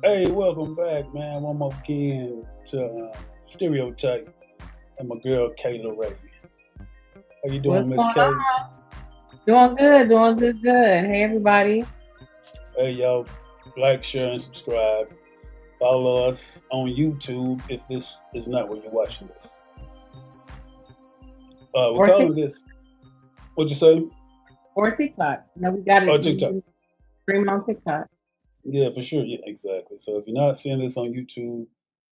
Hey, welcome back, man. One more again to Ster-e-o-type and my girl Kayla Ray. How you What's doing, Miss going K? on? Doing good, doing good, good. Hey, everybody. Hey, y'all, like, share, and subscribe. Follow us on YouTube if this is not where you're watching this. We're Or calling Tik this. What'd you say? or TikTok. No, we got Oh, it. TikTok. We stream on TikTok. Yeah, for sure. Yeah, exactly. So if you're not seeing this on YouTube,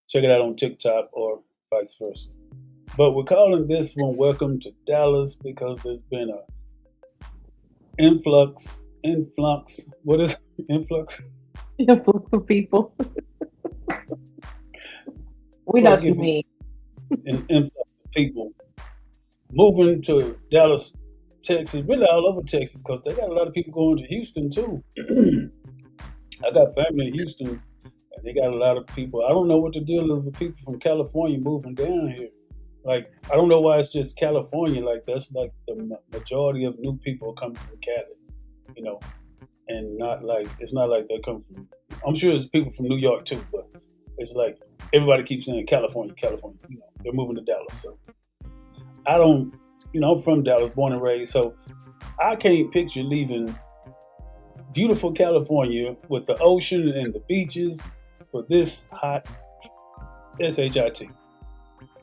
check it out on TikTok or vice versa. But we're calling this one "Welcome to Dallas" because there's been a influx. What is influx? For people. We know what you Forgive me. mean. An influx of people moving to Dallas, Texas, really all over Texas, because they got a lot of people going to Houston too. I got family in Houston, and they got a lot of people. I don't know what the deal is with people from California moving down here. Like, I don't know why it's just California. Like, that's like the majority of new people come from Cali, you know, and not like it's not like they come from. I'm sure there's people from New York too, but it's like everybody keeps saying California, California. They're moving to Dallas, so I don't. I'm from Dallas, born and raised, so I can't picture leaving beautiful California with the ocean and the beaches for this hot shit.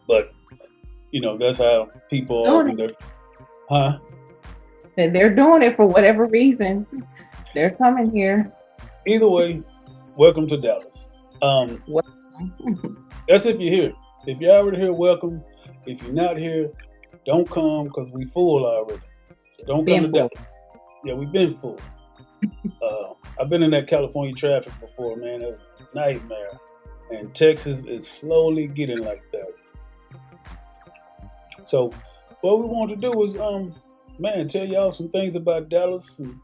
But that's how people Doing when it. they're, huh? And they're doing it for whatever reason. They're coming here. Either way, welcome to Dallas. Um, What? that's if you're here. If you're already here, welcome. If you're not here, don't come because we full already. So don't come to Been Dallas. for. Yeah, we've been full. I've been in that California traffic before, man. It was a nightmare. And Texas is slowly getting like that. So what we want to do is, man, tell y'all some things about Dallas and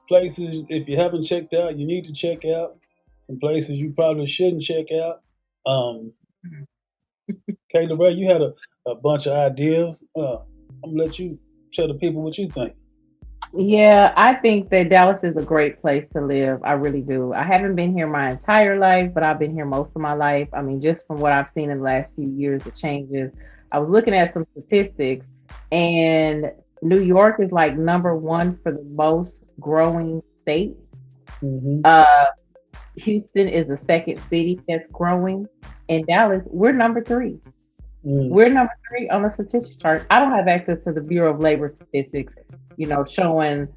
places if you haven't checked out, you need to check out. Some places you probably shouldn't check out. Um, Kayla Ray, you had a bunch of ideas. I'm gonna let you tell the people what you think. Yeah, I think that Dallas is a great place to live. I really do. I haven't been here my entire life, but I've been here most of my life. I mean, just from what I've seen in the last few years, the changes. I was looking at some statistics, and New York is like number one for the most growing state. Hmm. Uh, Houston is the second city that's growing, and Dallas, we're number three. Mm. We're number three on the statistics chart. I don't have access to the Bureau of Labor statistics, showing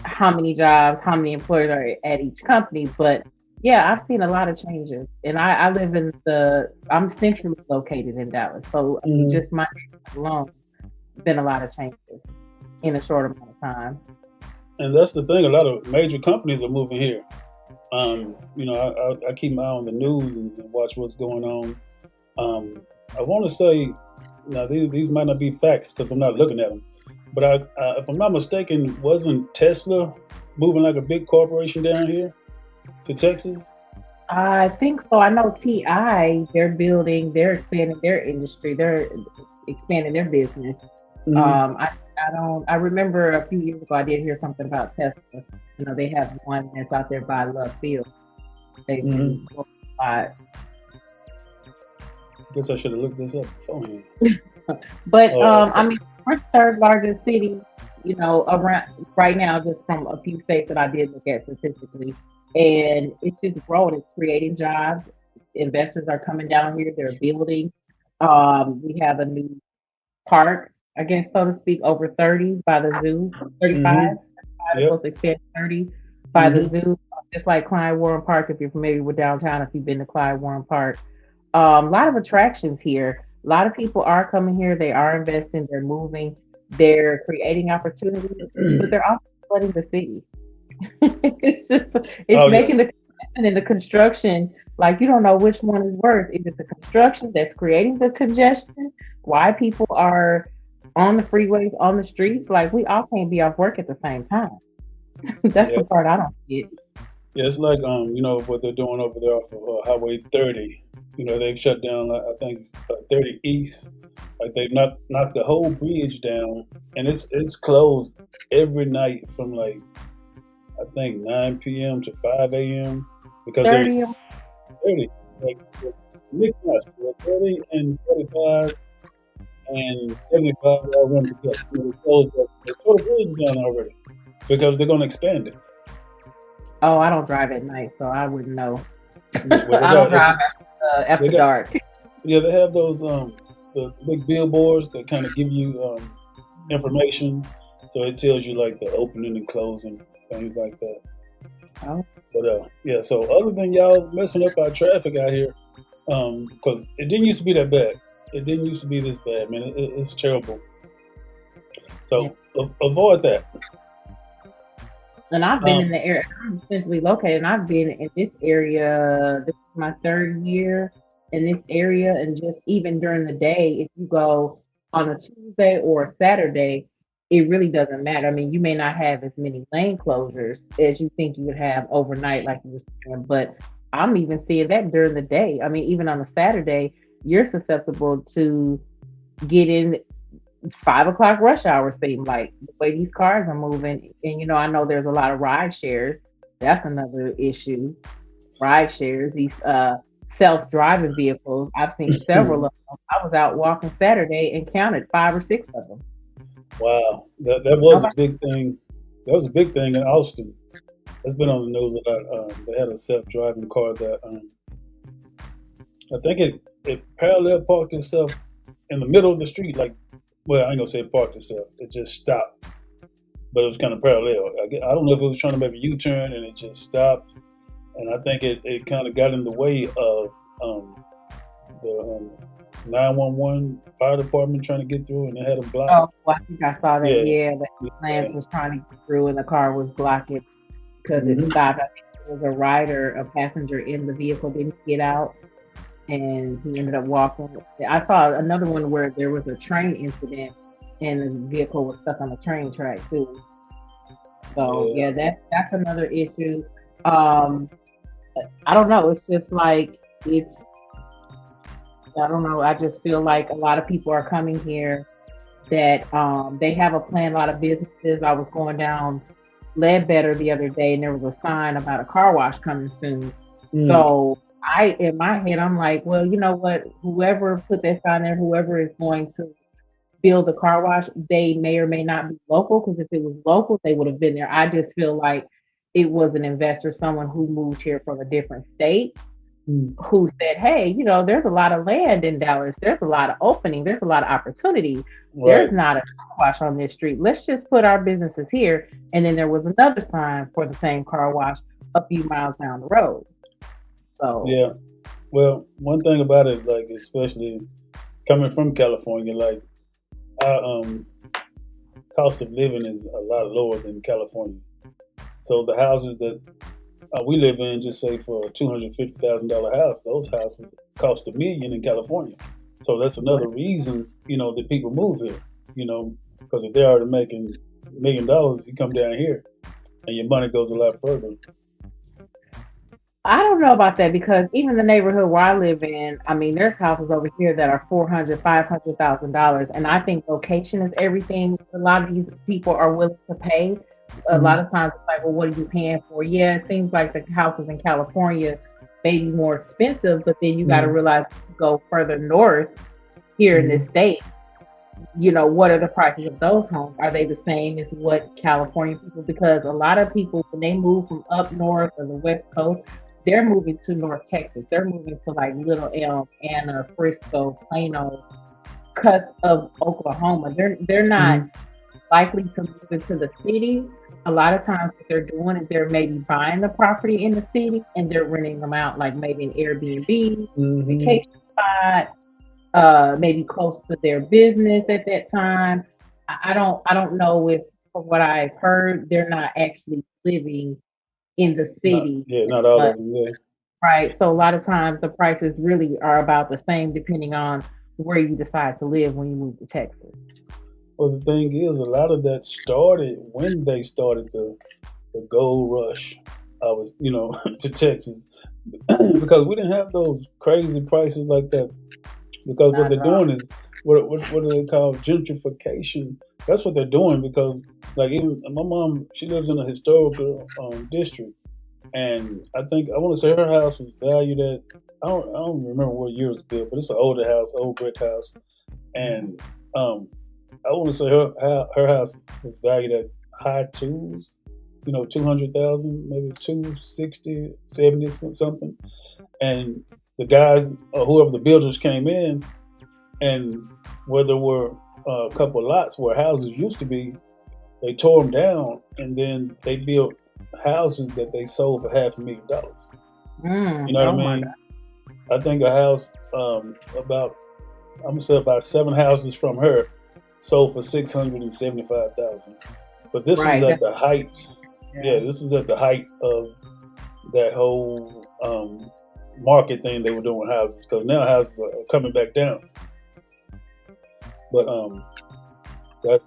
how many jobs, how many employees are at each company. But yeah, I've seen a lot of changes. And I live I'm centrally located in Dallas. So I mean, Hmm. just my neighborhood alone, been a lot of changes in a short amount of time. And that's the thing. A lot of major companies are moving here. I keep my eye on the news and watch what's going on. I want to say now these might not be facts because I'm not looking at them, but if I'm not mistaken, wasn't Tesla moving like a big corporation down here to Texas? I think so. I know TI, they're expanding their industry, they're expanding their business. Hmm. I don't. I remember a few years ago I did hear something about Tesla. They have one that's out there by Love Field. They've Hmm. been growing a lot. Guess I should have looked this up beforehand. But Oh, I mean, we're the third largest city, around right now, just from a few states that I did look at statistically, and it's just growing. It's creating jobs. Investors are coming down here. They're building. We have a new park, I guess, so to speak, over 30 by the zoo. 35. hmm. 35 is Yep. supposed to expand to 30 by the Hmm. zoo. Just like Clyde Warren Park, if you're familiar with downtown, if you've been to Clyde Warren Park. A lot of attractions here. A lot of people are coming here. They are investing. They're moving. They're creating opportunities, but they're also flooding the city. it's just it's Oh yeah. making the connection and the construction like you don't know which one is worse. Is it the construction that's creating the congestion? Why people are on the freeways, on the streets? Like we all can't be off work at the same time. That's Yeah. the part I don't get. Yeah. It's like what they're doing over there off of Highway 30. They've shut down like, I think 30 East. Like they've knocked the whole bridge down, and it's closed every night from like I think 9 p.m. to 5 a.m. because they're 30. 30, like the mixed match, 30 and 35 and 75 all run together. They closed the bridge down already because they're going to expand it. Oh, I don't drive at night, so I wouldn't know. Well, I don't drive they after got, dark. yeah, they have those the big billboards that kind of give you information, so it tells you like the opening and closing things like that. Oh, But yeah, so other than y'all messing up our traffic out here, because it didn't used to be that bad. It didn't used to be this bad, man. It's terrible. yeah. So avoid that. And I've been in Um, the area. I'm essentially located, and I've been in this area. This is my third year in this area, and just even during the day, if you go on a Tuesday or a Saturday, it really doesn't matter. I mean, you may not have as many lane closures as you think you would have overnight, like you were saying, but I'm even seeing that during the day. I mean, even on a Saturday, you're susceptible to getting 5 o'clock rush hour seem like the way these cars are moving. And I know there's a lot of ride shares. That's another issue. Ride shares, these self-driving vehicles. I've seen several of them. I was out walking Saturday and counted 5 or 6 of them. wow, that was a Nobody. big thing. That was a big thing in Austin. That's been on the news a lot. They had a self-driving car that I think it parallel parked itself in the middle of the street. Like, well, I ain't gonna say it parked itself. It just stopped, but it was kind of parallel. I don't know if it was trying to make a U-turn and it just stopped. And I think it kind of got in the way of the 911 fire department trying to get through, and they had them blocked. Oh, well, I think I saw that. Yeah, Yeah, the yeah. ambulance was trying to get through and the car was blocking because it Hmm. stopped. I think there was a rider, a passenger in the vehicle didn't get out and he ended up walking. I saw another one where there was a train incident and the vehicle was stuck on the train track too. So Yeah, yeah, that's another issue. Um, I don't know. It's just like it's. I don't know. I just feel like a lot of people are coming here that they have a plan. A lot of businesses. I was going down Ledbetter the other day, and there was a sign about a car wash coming soon. mm, So in my head, I'm like, well, you know what? Whoever put that sign there, whoever is going to build the car wash, they may or may not be local. Because if it was local, they would have been there. I just feel like it was an investor, someone who moved here from a different state, mm, who said, hey, there's a lot of land in Dallas. There's a lot of opening. There's a lot of opportunity. There's right. not a car wash on this street. Let's just put our businesses here. And then there was another sign for the same car wash a few miles down the road. So, Yeah. Well, one thing about it, like especially coming from California, like our cost of living is a lot lower than California. So the houses that we live in, just say for a $250,000 house, those houses cost $1 million in California. So that's another reason, that people move here. Because if they're already making $1 million, you come down here and your money goes a lot further. I don't know about that because even the neighborhood where I live in, I mean, there's houses over here that are 400, $500,000, and I think location is everything. A lot of these people are willing to pay. A lot Mhm. of times, it's like, well, what are you paying for? Yeah, it seems like the houses in California may be more expensive, but then you got to Mhm. realize if you go further north here in this Mhm. state. What are the prices of those homes? Are they the same as what California people? Because a lot of people, when they move from up north or the West Coast, they're moving to North Texas. They're moving to like Little Elm, Anna, Frisco, Plano, cuts of Oklahoma. They're not Mhm. likely to move into the city. A lot of times, what they're doing is they're maybe buying the property in the city and they're renting them out, like maybe an Airbnb, Mhm. vacation spot, maybe close to their business at that time. I don't know if from what I've heard, they're not actually living in the Not, city yeah, as not all much, of them. Yeah. right? So a lot of times the prices really are about the same depending on where you decide to live when you move to Texas. Well, the thing is, a lot of that started when they started the gold rush. I was, to Texas because we didn't have those crazy prices like that. Because what Not they're at all. doing is what do they call gentrification? That's what they're doing because like even my mom, she lives in a historical district, and I think I want to say her house was valued at I don't remember what year it was built, but it's an older house, old brick house, and um, I want to say her house was valued at high twos, 200,000, maybe 260, 70, something, and the guys or whoever the builders came in, and where there were a couple of lots where houses used to be, they tore them down and then they built houses that they sold for $500,000. You know what I Oh my God. mean? I think a house about I'm gonna say about 7 houses from her sold for 675,000. But this was Right. at That's, the height. Yeah, yeah. this was at the height of that whole market thing they were doing with houses because now houses are coming back down. But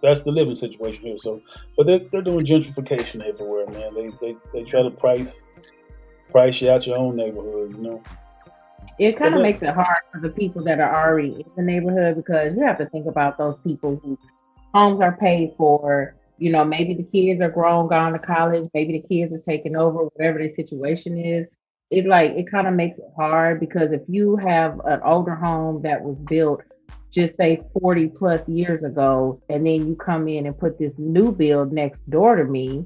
that's the living situation here. So, but they're doing gentrification everywhere, man. They try to price you out your own neighborhood. It But kind of makes it hard for the people that are already in the neighborhood because you have to think about those people whose homes are paid for. Maybe the kids are grown, gone to college. Maybe the kids are taking over, whatever the situation is. It kind of makes it hard because if you have an older home that was built, just say 40 plus years ago, and then you come in and put this new build next door to me,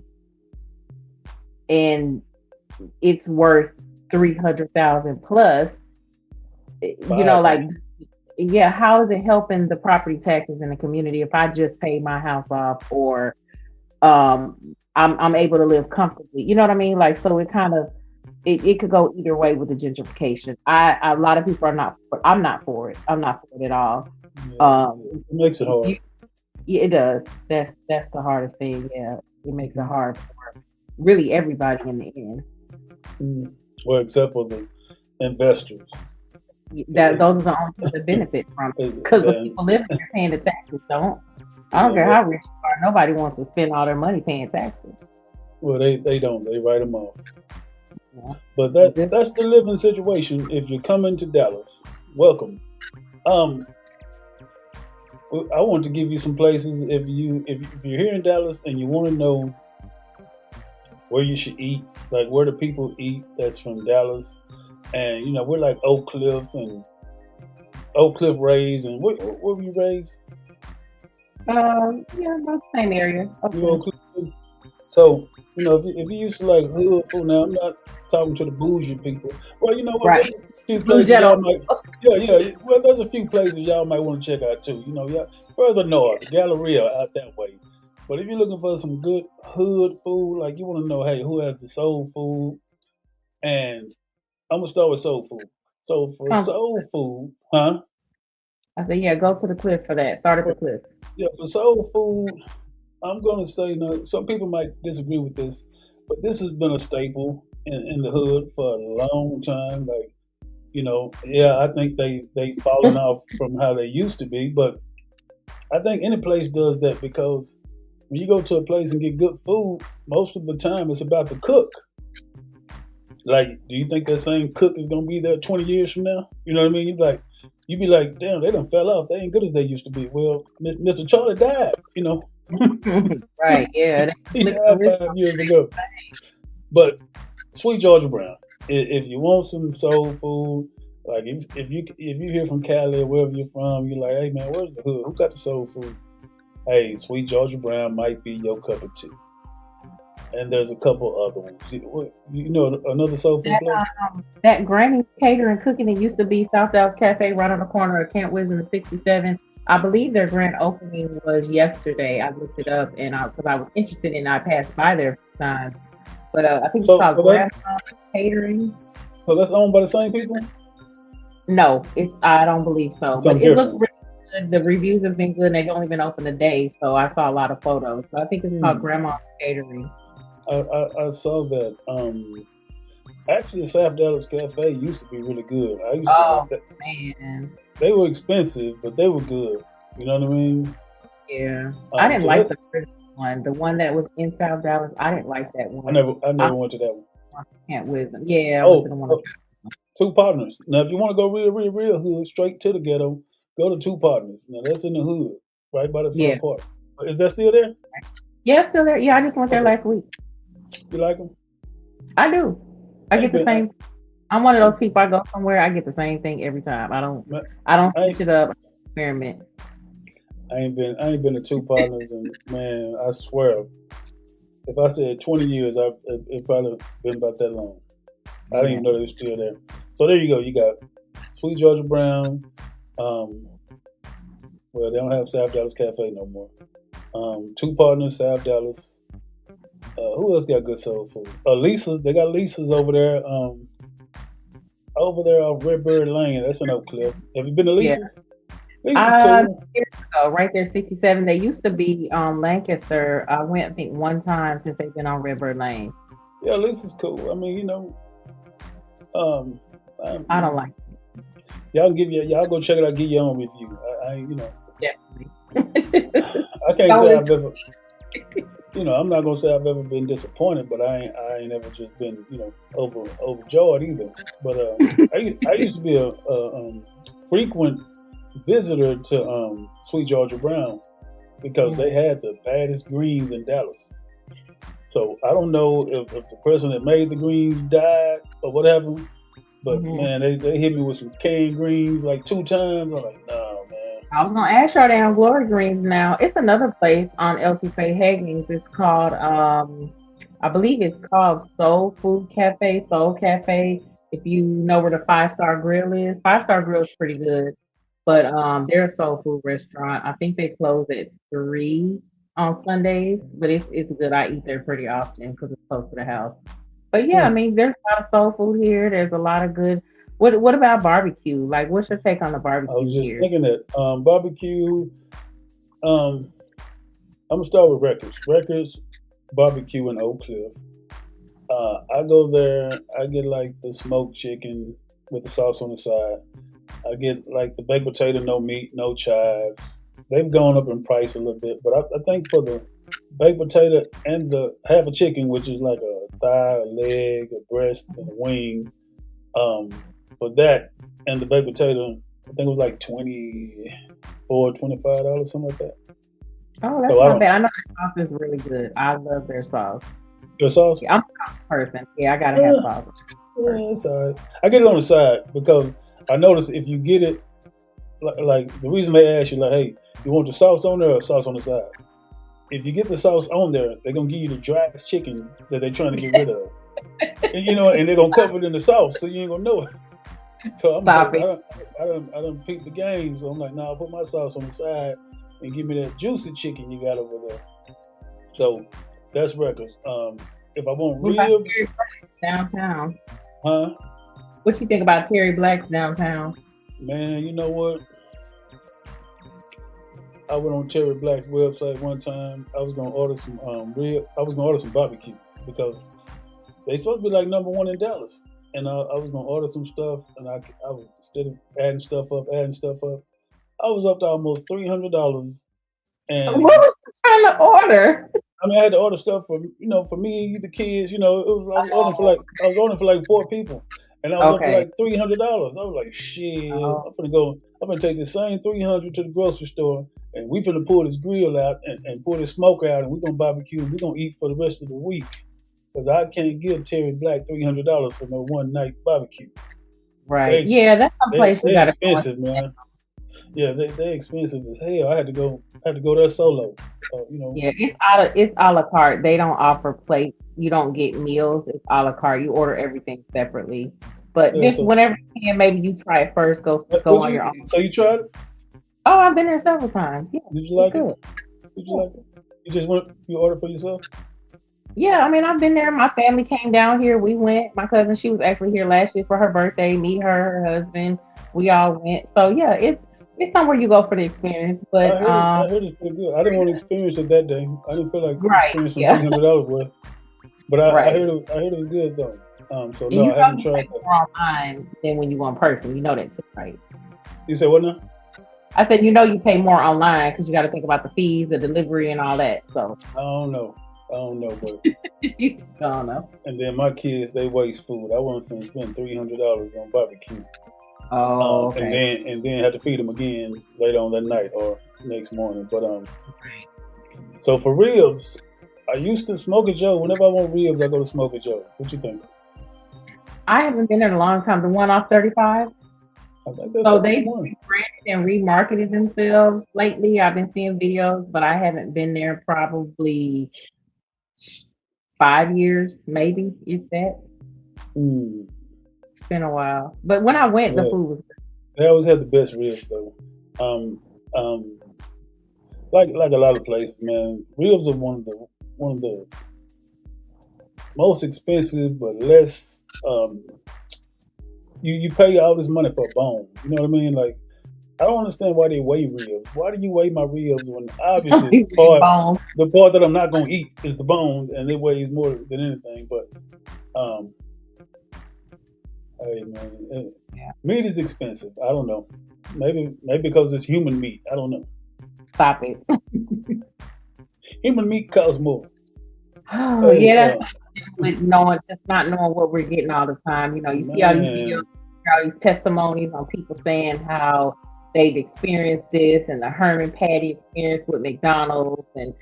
and it's worth 300,000 plus, five like, hundred. yeah, how is it helping the property taxes in the community if I just pay my house off, or I'm able to live comfortably? You know what I mean? Like, so it kind of it could go either way with the gentrification. A lot of people are not. I'm not for it. I'm not for it at all. Yeah, Um, it makes it hard. you, yeah, it does. That's the hardest thing. Yeah, it makes it hard for really everybody in the end. Mm. Well, except for the investors. That those are the only people that benefit from it. Because the Then, people living there paying the taxes don't. I don't yeah, care how rich you are. Nobody wants to spend all their money paying taxes. well, they don't. They write them off. Yeah. But It's just, that's the living situation. If you're coming to Dallas, welcome. Um, I want to give you some places if you're here in Dallas and you want to know where you should eat, like where the people eat that's from Dallas, and we're like Oak Cliff raised, and where were you raised? yeah, about the same area. You Okay. Oak Cliff. So if you used to like hood food, now I'm not talking to the bougie people. Well, you know what? Right. There's a few Blue places Jello. y'all might. Yeah, yeah. Well, there's a few places y'all might want to check out too. Yeah, further north, Galleria out that way. But if you're looking for some good hood food, like you want to know, hey, who has the soul food? And I'm gonna start with soul food. So for Sounds soul good. food, huh? I said, yeah, go to the cliff for that. Start at the For, cliff. yeah, for soul food, I'm gonna say no. Some people might disagree with this, but this has been a staple in the hood for a long time. Like yeah, I think they fallen off from how they used to be, but I think any place does that because when you go to a place and get good food, most of the time it's about the cook. Like, do you think that same cook is gonna be there 20 years from now? You know what I mean? You be like, damn, they done fell off. They ain't good as they used to be. Well, Mr. Charlie died. Right. Yeah. They He flip the died wrist on 5 years ago. But Sweet Georgia Brown, if you want some soul food, like if you hear from Cali or wherever you're from, you're like, hey man, where's the hood? Who got the soul food? Hey, Sweet Georgia Brown might be your cup of tea. And there's a couple other ones. You know another soul food that place? that Granny Catering Cooking that used to be South Dallas Cafe right on the corner of Camp Wisdom and 67. I believe their grand opening was yesterday. I looked it up and because I was interested in it, I passed by there a few times. But I think it's So called so that's Grandma Catering. so that's owned by the same people? No, I don't believe so. It's But something it looks different. really good. The reviews have been good. And they've only been open a day, so I saw a lot of photos. So I think it's called Hmm. Grandma Catering. I saw that. Actually, South Dallas Cafe used to be really good. I used to Oh that. man, They were expensive, but they were good. You know what I mean? yeah. I didn't So like that the first one, the one that was in South Dallas. I didn't like that I one. never I I never went to that one. can't with them. Yeah, I went to Oh, the one. oh, Two Partners. Now, if you want to go real, real, real hood, straight to the ghetto, go to Two Partners. Now that's in the hood, right by the Yeah, front park. Is that still there? yeah, still there. Yeah, I just went there Okay, last week. you like them? I do. I I get ain't the been. same. I'm one of I, those people. I go somewhere, I get the same thing every time. I don't I, switch it up. Experiment. I ain't been to two partners, and man, I swear, if I said 20 years, it probably been about that long. I didn't Yeah. even know they were still there. So there you go. You got Sweet Georgia Brown. Um, well, they don't have South Dallas Cafe no more. Two partners, South Dallas. Who else got good soul food? Lisa's. They got Lisa's over there. Over there off Redbird Lane. That's in Oak Cliff. Have you been to Yeah. Lisa's? Lisa's cool. Years ago, right there, 67. They used to be on Lancaster. I went, I think, one time since they've been on River Lane. Yeah, Lisa's cool. I mean, um, I don't um, like y'all go check it out. Give your own review. it, definitely. I can't say Always, I've ever. I'm not gonna say I've ever been disappointed, but I ain't ever just been, overjoyed either. But I used to be a frequent visitor to Sweet Georgia Brown because they had the baddest greens in Dallas. So I don't know if the person that made the greens died or whatever, but Mhm. man, they hit me with some canned greens like two times. I'm like, nah, man. I was gonna ask y'all down Glory Greens now. It's another place on LC Haggins. It's called I believe it's called Soul Food Cafe, Soul Cafe. If you know where the Five Star Grill is, Five Star Grill is pretty good. But they're a soul food restaurant. I think they close at 3 on Sundays, but it's good. I eat there pretty often because it's close to the house. But yeah, I Hmm. mean, there's a lot of soul food here. There's a lot of good. What about barbecue? Like, what's your take on the I was barbecue just here? thinking that barbecue. Um, I'm gonna start with Records. Records barbecue in Oak Cliff. I go there. I get like the smoked chicken with the sauce on the side. I get like the baked potato, no meat, no chives. They've gone up in price a little bit, but I think for the baked potato and the half a chicken, which is like a thigh, a leg, a breast, and a wing, um, for that and the baked potato, I think it was like $24, $25, something like that. Oh, So that's I not don't. bad. I know their sauce is really good. I love their sauce. The sauce, Yeah, I'm a sauce person. Yeah, I gotta have uh, sauce first. it's all right. I get it on the side because I notice if you get it, like the reason they ask you, like, hey, you want the sauce on there or sauce on the side? If you get the sauce on there, they're gonna give you the driest chicken that they're trying to get rid of, and they're gonna cover it in the sauce, so you ain't gonna know it. So I'm like, Stop it. I don't peep the game, so I'm like, nah, put my sauce on the side and give me that juicy chicken you got over there. So that's Records. If I want What about ribs, Terry Black's downtown? huh? What you think about Terry Black's downtown? Man, you know what? I went on Terry Black's website one time. I was gonna order some rib. I was gonna order some barbecue because they supposed to be like number one in Dallas. And I was gonna order some stuff, and I was instead of adding stuff up, I was up to almost $300. What And was you trying to order? I mean, I had to order stuff for me, the kids. I was ordering for like four people, and I was up to Okay. like $300. I was like, shit, Oh, I'm gonna go. I'm gonna take the same 300 to the grocery store, and we finna pull this grill out and pull this smoke out, and we're gonna barbecue, and we're gonna eat for the rest of the week. Because I can't give Terry Black $300 for no one night barbecue. right. They Yeah, that's some place you they gotta go. expensive, man. Yeah, they expensive as hell. I had to go there solo. Yeah, it's a la carte. They don't offer plates. You don't get meals. It's a la carte. You order everything separately. But Yeah. just So whenever you can, maybe you try it first. Go what on your own. you tried it? Oh, I've been there several times. Yeah, Did you it's like it? good. Did you Yeah. like it? You ordered for yourself? Yeah, I mean, I've been there. My family came down here. We went. My cousin, she was actually here last year for her birthday. Me, her husband, we all went. So yeah, it's somewhere you go for the experience. But I heard it's pretty good. I didn't want to experience it that day. I didn't feel like right, experiencing yeah, $300 worth. But right. I heard it was good though. So And no, I haven't you tried pay that. more online than when you go in person. You know that too, right? You said what now? I said you pay more online because you got to think about the fees, the delivery, and all that. So I don't know. I don't know, but I don't know. and then my kids they waste food. I wasn't gonna spend $300 on barbecue. Oh, And okay. then have to feed them again later on that night or next morning. But so for ribs, I I used to Smoker Joe. Whenever I want ribs, I go to Smoker Joe. What you think? I haven't been there in a long time. The one off 35. I think that's So the only they one. rebranded and remarketed themselves lately. I've been seeing videos, but I haven't been there probably 5 years, maybe, if that. Mm, It's been a while. But when I went, the yeah, food was good. they always have the best ribs though. Um, um, like a lot of places, man. Ribs are one of the most expensive, but less. You pay all this money for a bone. You know what I mean? Like I don't understand why they weigh ribs. Why do you weigh my ribs when obviously Bones. the part that I'm not gonna eat is the bone, and it weighs more than anything. But um, hey man, Yeah. meat is expensive. I don't know. Maybe because it's human meat. I don't know. Stop it. Human meat costs more. Oh Hey, yeah, that's with knowing just not knowing what we're getting all the time. You see all these videos, man, all these testimonies on people saying how they've experienced this and the Herman Patty experience with McDonald's, and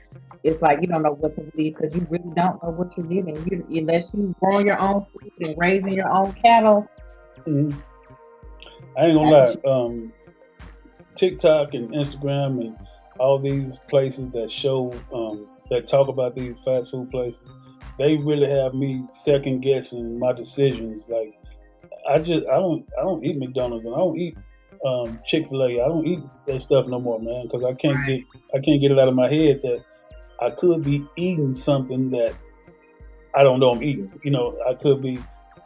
it's like you don't know what to believe because you really don't know what you're getting. Unless you growing your own food and raising your own cattle. mhm. I ain't gonna That's what lie. TikTok and Instagram and all these places that show that talk about these fast food places, they really have me second guessing my decisions. Like I don't eat McDonald's and I don't eat Chick-fil-A. I don't eat that stuff no more, man, because I can't get it out of my head that I could be eating something that I don't know I'm eating. I could be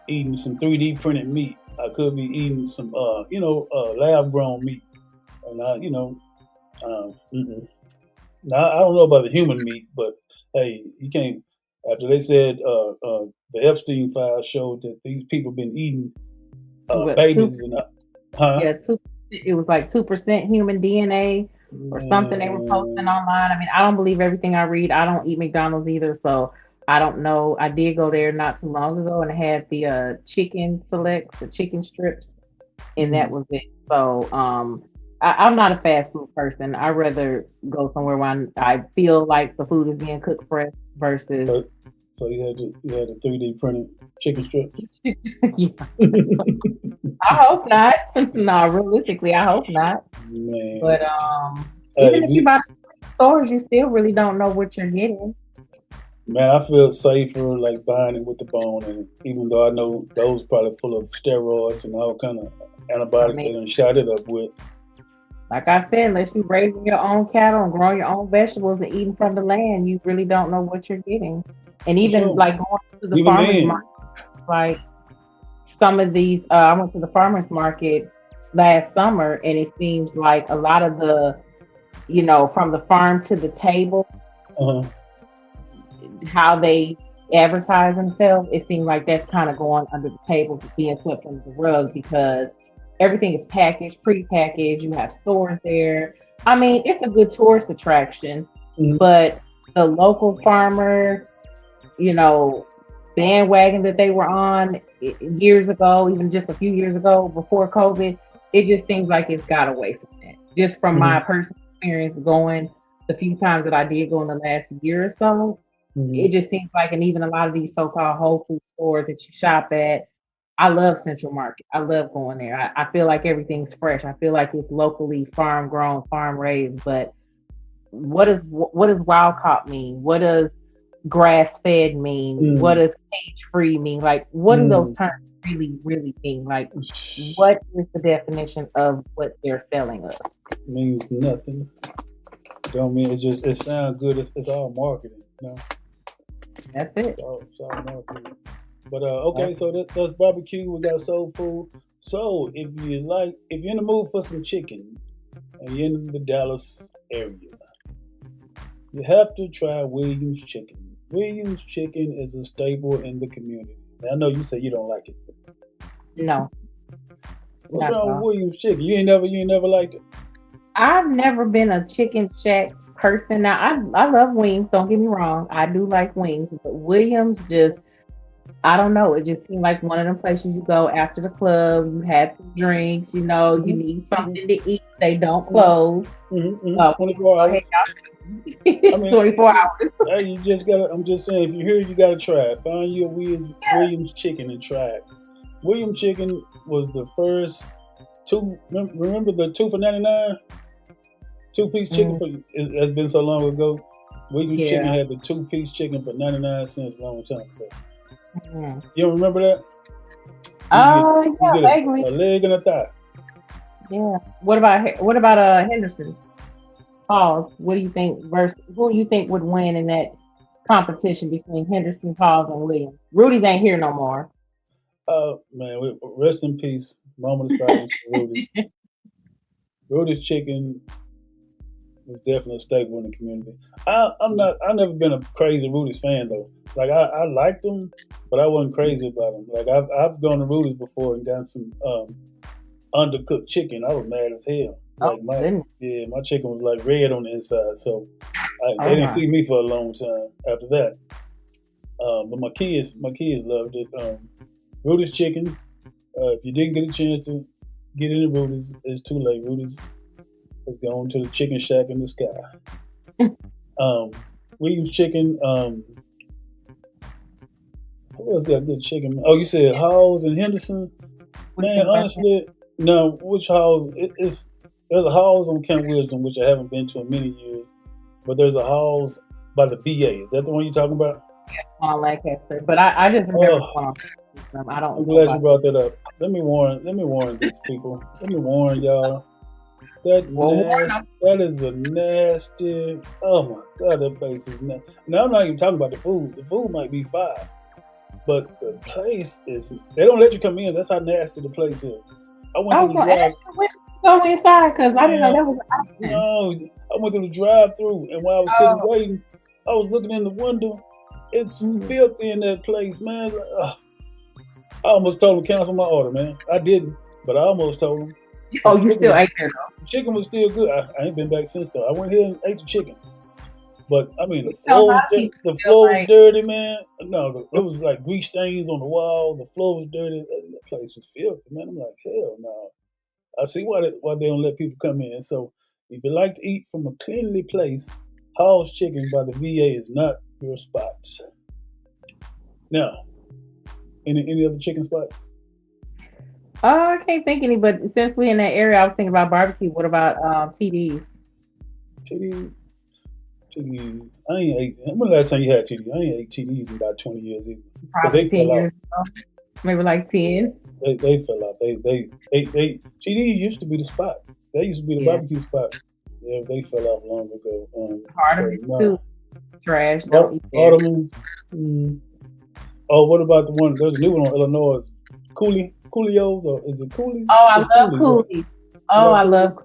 eating some 3D printed meat. I could be eating some lab grown meat, and now I don't know about the human meat, but hey, you can't. After they said the Epstein files showed that these people been eating what two? babies and huh? Yeah, 2. It was like 2% human DNA or something they were posting Man, online. I mean, I don't believe everything I read. I don't eat McDonald's either, so I don't know. I did go there not too long ago and had the chicken selects, the chicken strips, and that mm, was it. So I'm not a fast food person. I rather go somewhere where I feel like the food is being cooked fresh versus. so so you had the 3D printed chicken strips. Yeah. I hope not. No, realistically, I hope not. Man, But hey, even if you buy from stores, you still really don't know what you're getting. man, I feel safer like buying it with the bone, and even though I know those probably full of steroids and all kind of I antibiotics mean, they done shot it up with. like I said, unless you're raising your own cattle and growing your own vegetables and eating from the land, you really don't know what you're getting. And For even sure. like going to the Even farmers then, market, like some of these, I went to the farmers market last summer, and it seems like a lot of the, from the farm to the table, uh-huh. how they advertise themselves, it seems like that's kind of going under the table, being swept under the rug because everything is packaged, pre-packaged. You have stores there. I mean, it's a good tourist attraction, Mhm. but the local farmer, you know, bandwagon that they were on years ago, even just a few years ago before COVID, it just seems like it's got away from that. Just from my Mhm. personal experience going the few times that I did go in the last year or so, it Mhm. just seems like, and even a lot of these so-called Whole Food stores that you shop at, I love Central Market. I love going there. I feel like everything's fresh. I feel like it's locally farm grown, farm raised. But what does wild caught mean? What does grass fed mean? What Mhm. does cage free mean? Like, what do those Mhm. terms really, really mean? Like, what is the definition of what they're selling us? Means nothing. Don't mean it sounds good. It's all marketing. That's it. It's all marketing. But okay, That's so that's barbecue. We got soul food. So if you're in the mood for some chicken and you're in the Dallas area, you have to try Williams Chicken. Williams Chicken is a staple in the community. Now, I know you say you don't like it. no, What's not at wrong with all. Williams Chicken? You ain't never liked it. I've never been a chicken shack person. Now I love wings. Don't get me wrong. I do like wings, but Williams just I don't know. It just seemed like one of them places you go after the club. You have some drinks. You Hmm. need Hmm. something to eat. They don't Hmm. close. Hmm. Williams, 24 go ahead, hours. y'all. I mean, 24 hours. hey, you just gotta. I'm just saying, if you're here, you gotta try it. Find your Yeah. Williams chicken and try it. Williams chicken was the first two. Remember the 2 for 99, 2 piece chicken Mm, for. It's been so long ago. Williams chicken yeah. had the 2 piece chicken for 99 cents a long time ago. Mm. You don't remember that? You Yeah, get vaguely. a leg and a thigh. Yeah. What about Henderson Falls? What do you think versus who do you think would win in that competition between Henderson Falls and Williams? Rudy's ain't here no more. Man, rest in peace. Moment of silence for Rudy's. Rudy's chicken was definitely a staple in the community. I'm Yeah. not. I've never been a crazy Rudy's fan though. Like I liked him, but I wasn't crazy about him. Like I've gone to Rudy's before and gotten some undercooked chicken. I was mad as hell. Oh Like goodness. my chicken was like red on the inside. So they Oh didn't my. see me for a long time after that. But my kids loved it. Rudy's chicken. If you didn't get a chance to get into Rudy's, it's too late. Rudy's has gone to the chicken shack in the sky. Um, Williams chicken. Who else got good chicken? Oh, you said Halls and Henderson. What do you Man, think about that? honestly, no. Which Halls? It's there's a Halls on Camp Wisdom, which I haven't been to in many years. But there's a Halls by the VA. Is that the one you're talking about? On Lancaster, but I just remember Oh, one on them. I I'm don't know glad you about brought that up. Let me warn these people. Let me warn y'all. well, one of That is a nasty. Oh my god, that place is nasty. Now I'm not even talking about the food. The food might be fine, but the place is. They don't let you come in. That's how nasty the place is. I went I through was the gonna drive. ask you when to go inside because I didn't know Man, that was an option. no, I went through the drive-through, and while I was sitting Oh, waiting, I was looking in the window. It's mhm. filthy in that place, man. I almost told him to cancel my order, man. I didn't, but I almost told him. Oh, The you chicken still was ate there though. the chicken was still good. I ain't been back since though. I went here and ate the chicken, but I mean You know, a lot of people the feel floor was like dirty, man. No, it was like grease stains on the wall. The floor was dirty. That place was filthy, man. I'm like, hell no. I see why they don't let people come in. So if you like to eat from a cleanly place, Hall's Chicken by the VA is not your spot. Now, any other chicken spots? I can't think any, but since we in that area, I was thinking about barbecue. What about TDs? TD, TD. I ain't ate. When the last time you had TD? I ain't ate TDs in about 20 years either. Because Probably they fell 10 years off. ago, maybe like 10. They fell off. They TDs used to be the spot. They used to be the Yeah, barbecue spot. Yeah, they fell off long ago. So Hardeman no. too. Trash. Don't eat there. Ottomans. Mm. Oh, what about the one? There's a new one on Illinois. Coolio's, or is it Coolies? Oh, I It's love Coolies, right? coolies. You Oh, like I Coolies? love.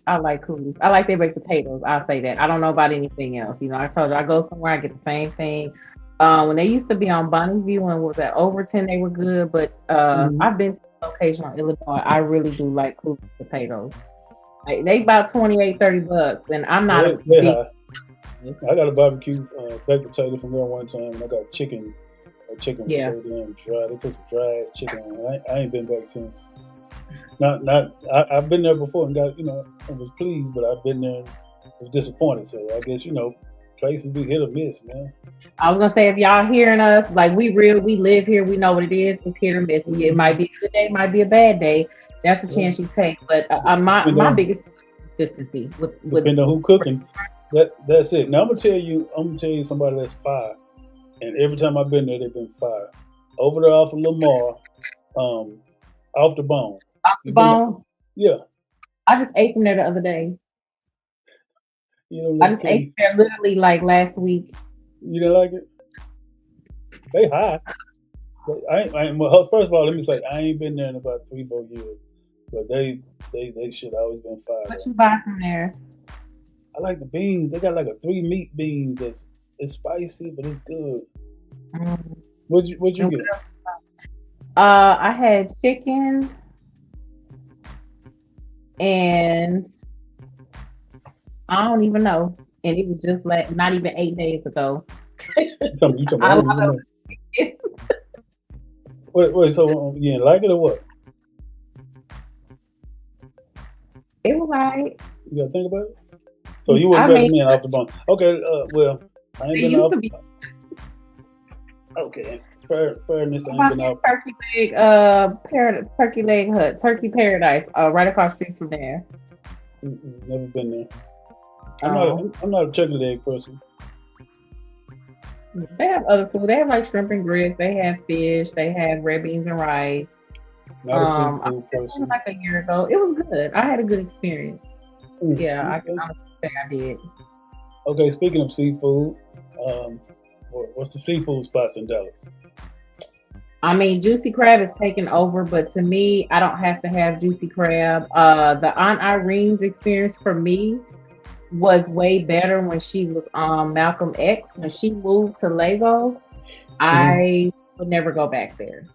I like coolies. I like they baked potatoes. I'll say that. I don't know about anything else. You know, I told you I go somewhere, I get the same thing. When they used to be on Bonnie View and was at Overton, they were good. But Mm-hmm. I've been to a location in Illinois. I really do like coolies potatoes. Like, they about 28, $30, and I'm not a They big. high. I got a barbecue baked potato from there one time, and I got chicken. The chicken was Yeah. so damn dry. They put some dry ass chicken on it. I ain't been back since. Not. I've been there before and got I was pleased, but I've been there and was disappointed. So I guess places be hit or miss, man. I was gonna say if y'all hearing us, like we live here, we know what it is. It's hit or miss. It might be a good day, it might be a bad day. That's a Yeah. chance you take. But my Depend my on biggest consistency with depend on who cooking. That's it. Now I'm gonna tell you. I'm gonna tell you somebody that's fire. And every time I've been there, they've been fire. Over there off of Lamar, um, off the bone. off the You been there? bone. Yeah. I just ate from there the other day. You don't I let just ate play. there literally like last week. You didn't like it? They high. Well, first of all, let me say I ain't been there in about 3, 4 years. But they should always been fire What though. you buy from there? I like the beans. They got like a 3 meat beans that's it's spicy, but it's good. Mm. What'd you And get? what else? I had chicken and I don't even know. And it was just like not even 8 days ago. You told me I I don't love even know. it. Wait. So you didn't like it or what? It was like You gotta think about it. So you I wouldn't mean, recommend off the bone. Okay, well, I ain't it been used off. to be Okay, fairness, I ain't about been that off. turkey leg hut, turkey paradise, right across the street from there. Never been there. I'm not. Oh, I'm not a turkey leg person. they have other food. They have like shrimp and grits. They have fish. They have red beans and rice. Not a I seafood went there person. like a year ago. It was good. I had a good experience. Yeah, I can Okay. honestly say I did. Okay, speaking of seafood, um, what's the seafood spots in Dallas? I mean, juicy crab is taking over, but to me, I don't have to have juicy crab. The Aunt Irene's experience for me was way better when she was on Malcolm X. When she moved to Lagos, Hmm. I would never go back there,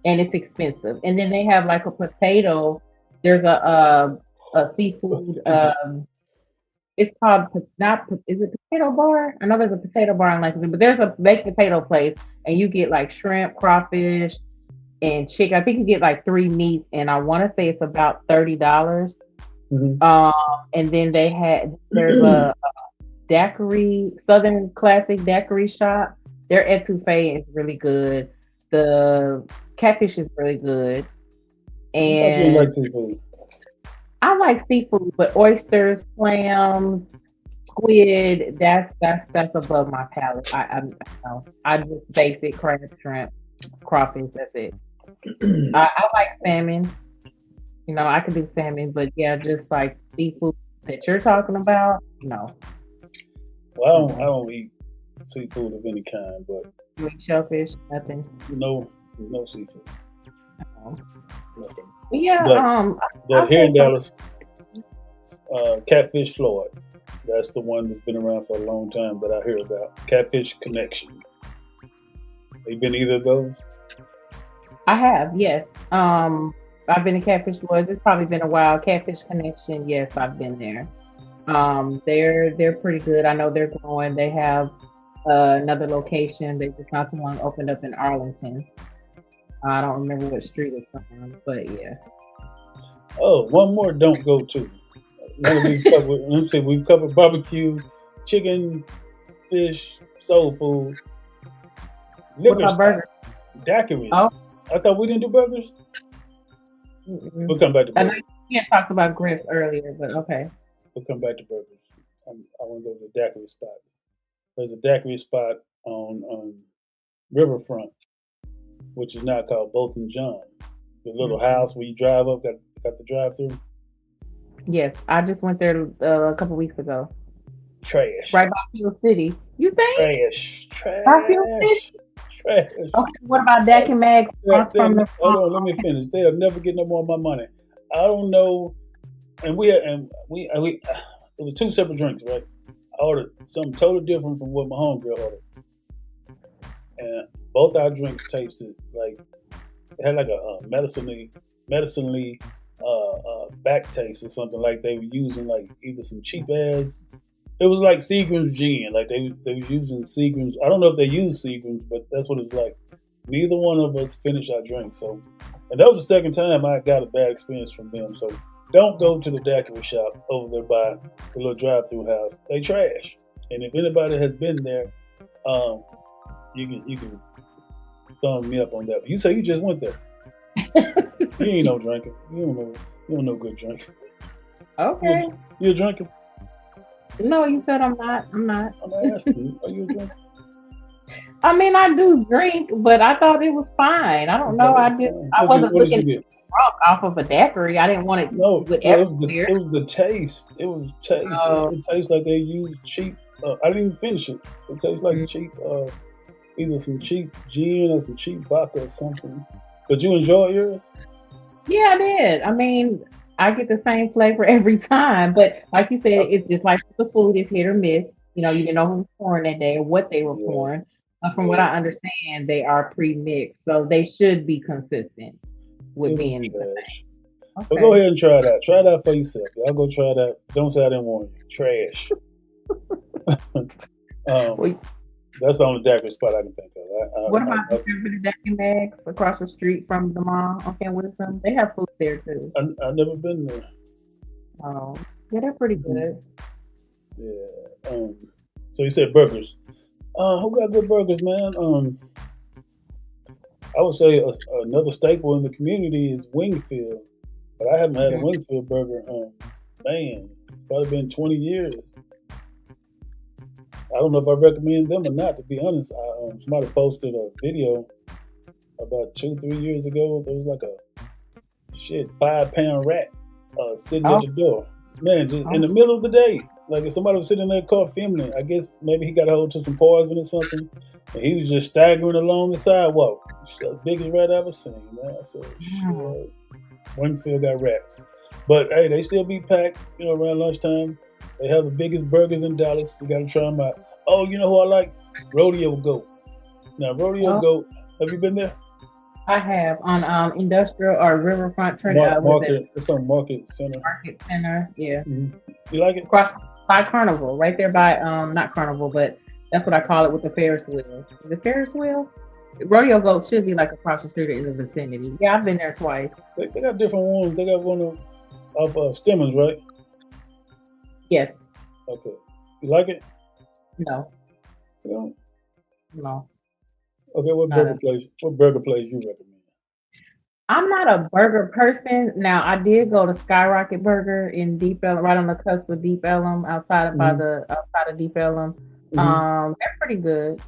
and it's expensive. And then they have like a potato. There's a seafood. It's called not is it potato bar? I know there's a potato bar in Lexington, but there's a baked potato place, and you get like shrimp, crawfish, and chicken. I think you get like three meats, and I want to say it's about $30. Hmm. Um, and then there's a daiquiri, Southern classic daiquiri shop. Their etouffee is really good. The catfish is really good, I thought you didn't like and seafood. I like seafood, but oysters, clams, squid. That's above my palate. No, I just basic crab, shrimp, crawfish. That's it. I like salmon. I could do salmon, but yeah, just like seafood that you're talking about. No, Well, I mm-mm. don't eat seafood of any kind, but You eat shellfish, nothing. no, no seafood, No. nothing. But yeah, But I here in say some. Dallas, Catfish Floyd. That's the one that's been around for a long time that I hear about. Catfish Connection. Have been either of those? I have, yes. I've been to Catfish Woods. It's probably been a while. Catfish Connection, yes, I've been there. They're pretty good. I know they're growing. They have another location. They just not too long opened up in Arlington. I don't remember what street it's on, but yeah. Oh, one more don't go to. Now that we've covered, let's see, we've covered barbecue, chicken, fish, soul food, What liquor about burgers? spots, Oh, daiquiris. I thought we didn't do burgers. mm-mm. We'll come back to I know burgers. you talked about grits earlier, but okay. We'll come back to burgers. I want to go to the daiquiri spot. There's a daiquiri spot on Riverfront, which is now called Bolton John. The little Mm-mm. house where you drive up, got the drive through. Yes, I just went there a couple weeks ago. Trash, Right by Fuel City. You think? trash, By Fuel City? trash, trash. Okay, what about Dak and Mag across from the Hold on, let me finish. They'll never get no more of my money. I don't know. And it was two separate drinks, right? I ordered something totally different from what my homegirl ordered, and both our drinks tasted like it had like a medicinally back taste or something like they were using like either some cheap ass. It was like Seagram's gin, like they was using Seagram's. I don't know if they use Seagram's, but that's what it's like. Neither one of us finished our drink, so and that was the second time I got a bad experience from them. So don't go to the daiquiri shop over there by the little drive-through house. They trash. And if anybody has been there, um, you can thumb me up on that. But you say you just went there. You ain't no drinker. You don't know good drinks. You Okay. you a drinker? No, you said I'm not. I'm not. I'm asking you. Are you a drinker? I mean, I do drink, but I thought it was fine. I don't Okay, know. it's fine. I wasn't What did looking you to get? get drunk off of a daiquiri. I didn't want it No, with no, everywhere. it was the taste. It was taste. Oh, It tastes like they used cheap. I didn't even finish it. It tastes like mm. cheap, either some cheap gin or some cheap vodka or something. Could you enjoy yours? Yeah, I did. I mean, I get the same flavor every time, but like you said, Uh, it's just like the food is hit or miss. You didn't know who was pouring that day or what they were yeah, pouring. But from what yeah. I understand, they are pre-mixed, so they should be consistent with It was being the trash. same. But go Okay. ahead and try it out. Try it out for yourself. Y'all go try it out. Don't say I didn't warn you. Trash. Um, Well, that's the only daiquiri spot I can think of. what about the Favorite Deck and Bags across the street from the mall on Ken Wilson? They have food there too. I've never been there. Oh, yeah, they're pretty Mhm. good. Yeah. So you said burgers. Who got good burgers, man? I would say another staple in the community is Wingfield, but I haven't had a Mhm. Wingfield burger. Man, it's probably been 20 years. I don't know if I recommend them or not. To be honest, somebody posted a video about 2, 3 years ago. There was like a 5 pound rat sitting at Oh, the door. Man, just in oh, the middle of the day. Like if somebody was sitting in their car filming it, I guess maybe he got a hold to some poison or something, and he was just staggering along the sidewalk. It's the biggest rat I ever seen, man. I said, mm. shit, Winfield got rats. But hey, they still be packed, around lunchtime. They have the biggest burgers in Dallas. You got to try them out. Oh, you know who I like? Rodeo Goat. Now, Rodeo Oh, Goat, have you been there? I have on industrial or riverfront what is it? Market, it's on Market Center. Market Center. Yeah. Mhm. You like it? Across by Carnival, right there by not Carnival, but that's what I call it with the Ferris wheel. Is it Ferris wheel? Rodeo Goat should be like across the street in the vicinity. Yeah, I've been there twice. They got different ones. They got one of Stemmons, right? Yes. Okay. You like it? No. You know? No. Okay. Not a What burger place you recommend? I'm not a burger person. Now I did go to Skyrocket Burger in Deep Ellum, right on the cusp of Deep Ellum, Mm-hmm. outside of Deep Ellum. Mm-hmm. They're pretty good.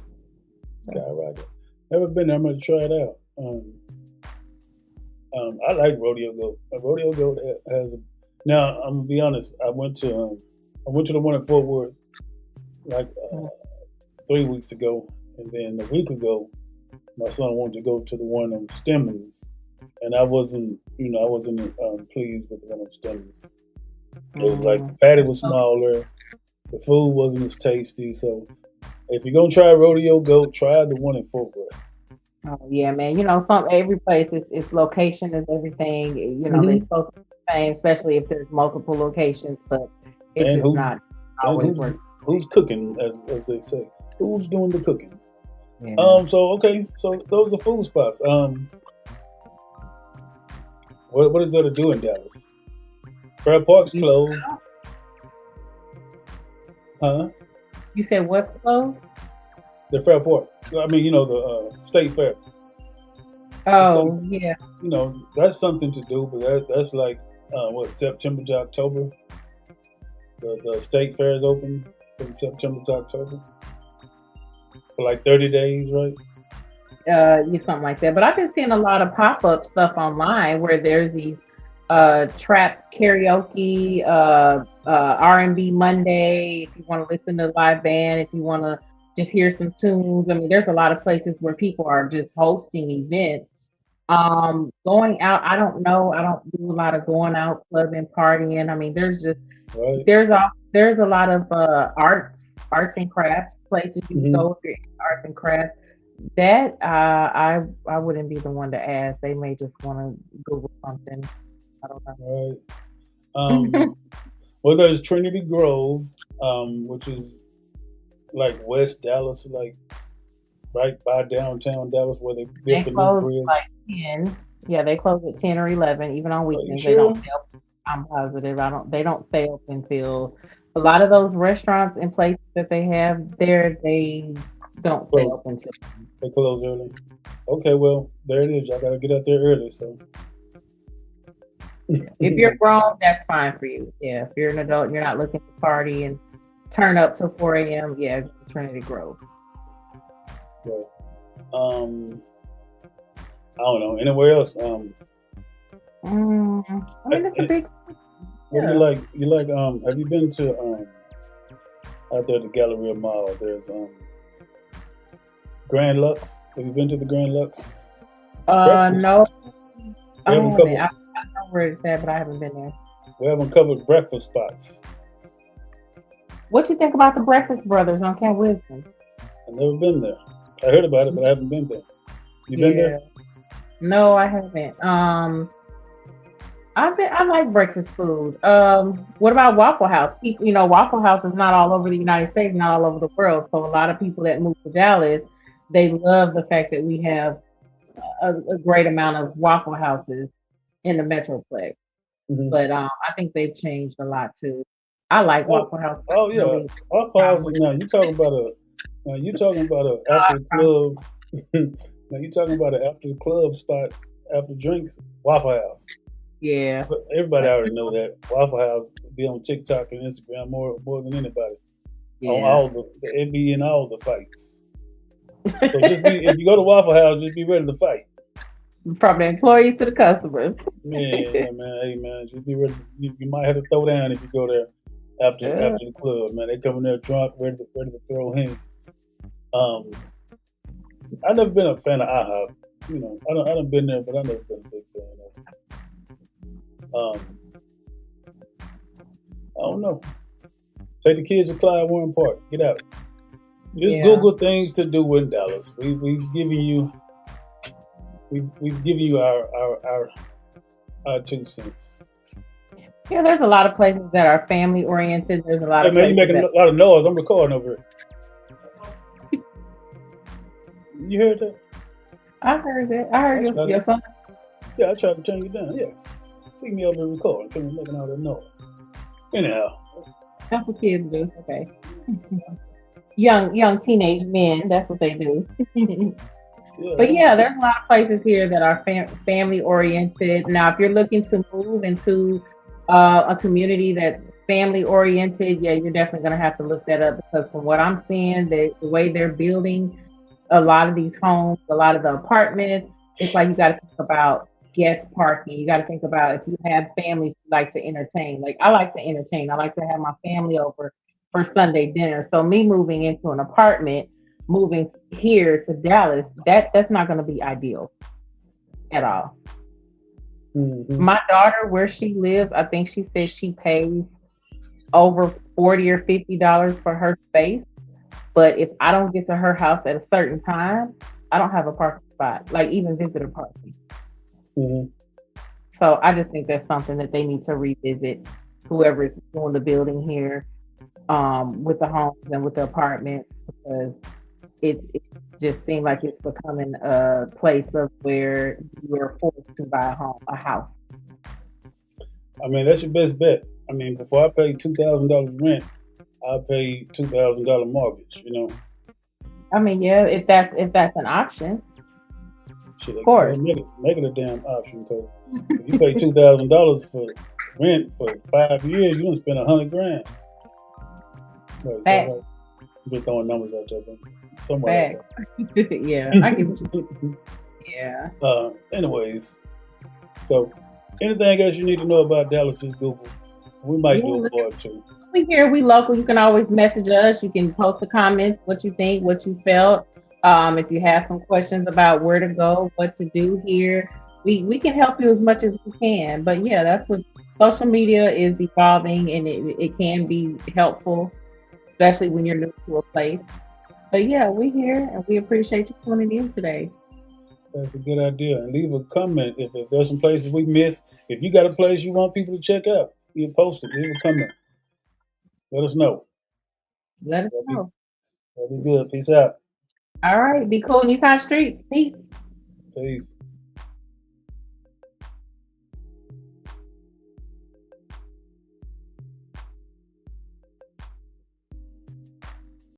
So, Skyrocket. Never been there. I'm gonna try it out. I like Rodeo Goat. Rodeo Goat has a. Now I'm gonna be honest. I went to the one in Fort Worth like mm, 3 weeks ago, and then a week ago, my son wanted to go to the one on Stemmons, and I wasn't pleased with the one on Stemmons. It was like the patty was so, smaller, the food wasn't as tasty. So if you're gonna try Rodeo Goat, try the one in Fort Worth. oh yeah, man. Some every place its location is everything. They're Mm-hmm. supposed to be the same, especially if there's multiple locations, but it's And just not and always work. who's cooking, as they say, who's doing the cooking. Yeah. So okay, so those are food spots. What is there to do in Dallas? Fair Park's You, closed, huh? you said what's closed? The Fair Park. I mean, the State Fair. The state, Oh yeah. that's something to do, but that's like what, September to October. The State Fair is open from September to October for like 30 days, right? Something like that. But I've been seeing a lot of pop up stuff online where there's these trap karaoke, R&B Monday. If you want to listen to live band, if you want to just hear some tunes. I mean, there's a lot of places where people are just hosting events. Going out, I don't know. I don't do a lot of going out, clubbing, partying. I mean, Right. there's a lot of arts and crafts places you can Hmm. go if you're into arts and crafts. That I wouldn't be the one to ask. They may just want to Google something. I don't Right. know. Um, well, there's Trinity Grove, which is like West Dallas, like right by downtown Dallas, where they built They the new close bridge. like 10. Yeah, they close at 10 or 11. Even on Are you weekends, they don't sure? stay open. I'm positive. I don't. They don't stay open till a lot of those restaurants and places that they have there. They don't stay Close. open till. They close early. Okay, well, there it is. Y'all gotta get out there early. So, If you're grown, that's fine for you. Yeah, if you're an adult and you're not looking to party and turn up till 4 a.m., yeah, Trinity Grove. yeah. I don't know. Anywhere else? I mean, it's a big, What do you yeah. like? You like? Have you been to out there at the Galleria Mall? There's Grand Lux. Have you been to the Grand Lux? Breakfast. No, I We haven't haven't. covered. I know where it's at, but I haven't been there. We haven't covered breakfast spots. What you think about the Breakfast Brothers on Camp Wisdom? I've never been there. I heard about it, but I haven't been there. You been there? Yeah. No, I haven't. I like breakfast food. What about Waffle House? People, Waffle House is not all over the United States, not all over the world. So a lot of people that move to Dallas, they love the fact that we have a great amount of Waffle Houses in the Metroplex. Hmm. But I think they've changed a lot too. I like Oh, Waffle House oh yeah. personally. Waffle I'm House with is now. You talking about a after the club. Now you talking about an after the club spot after drinks. Waffle House. yeah. But everybody already know that Waffle House be on TikTok and Instagram more than anybody. On Yeah. all the it be in all the fights. So just be if you go to Waffle House, just be ready to fight. From the employees to the customers. Yeah, man. Hey, man, just be ready. You might have to throw down if you go there Yeah. after the club, man. They come in there drunk, ready to throw hands. Um, I never been a fan of IHOP. You know, I done been there, but I never been a big fan of it. I don't know. Take the kids to Clyde Warren Park. Get out. Just Yeah. Google things to do in Dallas. We've given you our 2 cents. Yeah, there's a lot of places that are family oriented. There's a lot Hey of man, you places making that a lot of noise. I'm recording over here. You heard that? I heard it. I heard I tried your to, son. yeah, I tried to turn you down. Yeah, see me over here recording. Come making all that noise. Anyhow, That's what kids do. Okay. Young teenage men. That's what they do. But yeah, yeah, there's a lot of places here that are family oriented. Now, if you're looking to move into a community that's family oriented, yeah, you're definitely going to have to look that up because from what I'm seeing, the way they're building a lot of these homes, a lot of the apartments, it's like you got to think about guest parking. You got to think about if you have families who like to entertain. Like I like to entertain. I like to have my family over for Sunday dinner. So me moving into an apartment, moving here to Dallas, that's not going to be ideal at all. hmm My daughter, where she lives, I think she says she pays over $40 or $50 for her space. But if I don't get to her house at a certain time, I don't have a parking spot, like even visitor parking. hmm So I just think that's something that they need to revisit. Whoever is doing the building here, with the homes and with the apartments, because it just seems like it's becoming a place of where you're forced to buy a home, a house. I mean, that's your best bet. I mean, before I pay $2,000 rent, I pay $2,000 mortgage. You know, I mean, yeah, if that's an option, shit, of go ahead course. and make it a damn option. Cause if you pay $2,000 for rent for 5 years, you gonna spend 100 grand. Right, so Back, like, I'm just throwing numbers out there, but somewhat like back. Yeah, I get what you. that. Yeah. Anyways, so anything else you need to know about Dallas, just Google. We might do a Yeah, part two. we here, we local. You can always message us. You can post the comments, what you think, what you felt. If you have some questions about where to go, what to do here, we can help you as much as we can. But yeah, that's what social media is evolving, and it can be helpful, especially when you're new to a place. But yeah, we here, and we appreciate you tuning in today. That's a good idea. And leave a comment if there's some places we missed. If you got a place you want people to check out, you post it. Leave a comment. Let us know. Let us That'll be know. that'll be good. Peace out. All right, be cool in these hot streets. Peace. Peace.